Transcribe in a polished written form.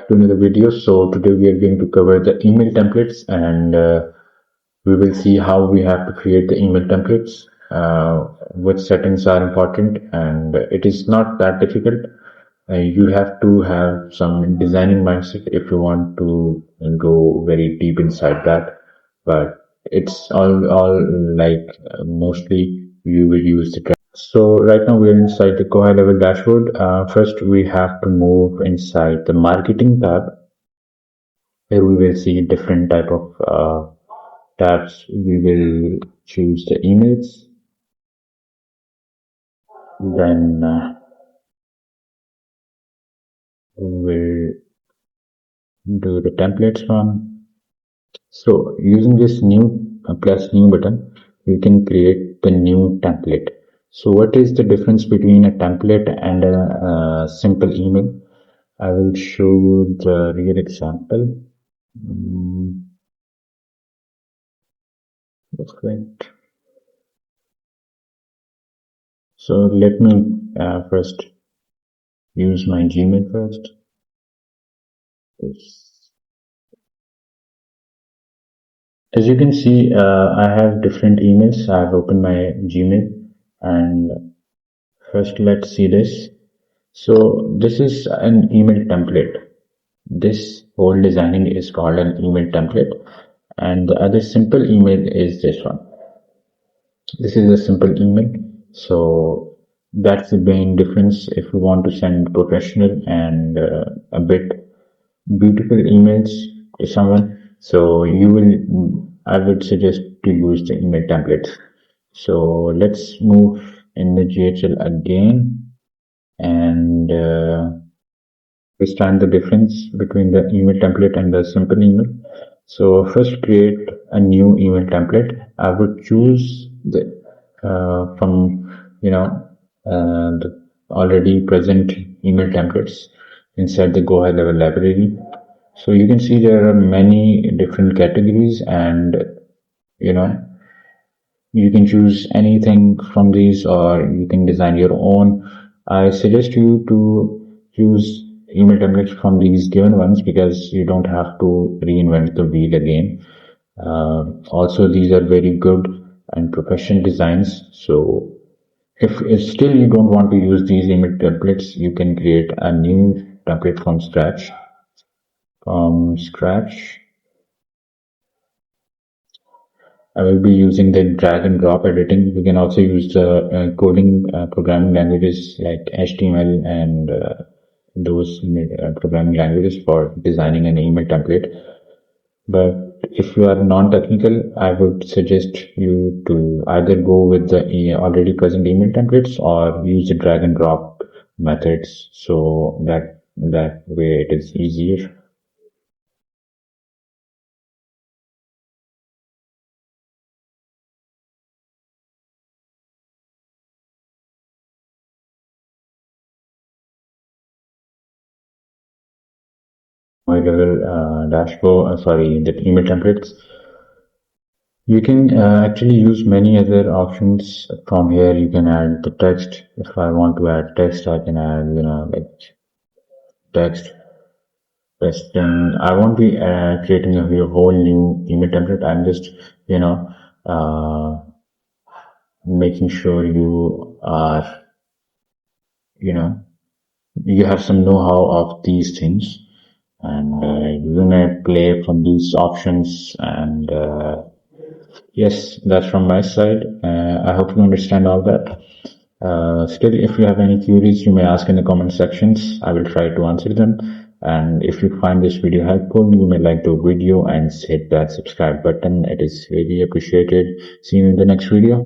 to another video. So today we are going to cover the email templates, and we will see how we have to create the email templates, which settings are important, and it is not that difficult. You have to have some designing mindset if you want to go very deep inside that, but it's all like mostly you will use the. So right now we are inside the go high level dashboard. First we have to move inside the marketing tab, where we will see different type of tabs. We will choose the emails, then we'll do the templates one. So using this new plus new button, you can create the new template. So what is the difference between a template and a simple email? I will show the real example. Perfect. So let me first use my Gmail first. As you can see, I have different emails. I have opened my Gmail, and first let's see this. So this is an email template. This whole designing is called an email template, and the other simple email is this one. This is a simple email. So that's the main difference. If you want to send professional and a bit beautiful emails to someone, so I would suggest to use the email templates. So let's move in the GHL again and understand the difference between the email template and the simple email. So first create a new email template. I would choose the from the already present email templates inside the go high level library. So you can see there are many different categories, and you can choose anything from these, or you can design your own. I suggest you to choose email templates from these given ones because you don't have to reinvent the wheel again. Also, these are very good and professional designs. So if still you don't want to use these email templates, you can create a new template from scratch. I will be using the drag and drop editing. You can also use the coding programming languages like HTML and those programming languages for designing an email template. But if you are non-technical, I would suggest you to either go with the already present email templates or use the drag and drop methods, so that way it is easier. My level dashboard, sorry, the email templates. You can actually use many other options from here. You can add the text. If I want to add text, I can add, like text. Then I won't be creating a whole new email template. I'm just, making sure you are, you have some know-how of these things, and you're gonna play from these options. And yes, that's from my side. I hope you understand all that. Still, if you have any queries, you may ask in the comment sections. I will try to answer them. And if you find this video helpful, you may like the video and hit that subscribe button. It is really appreciated. See you in the next video.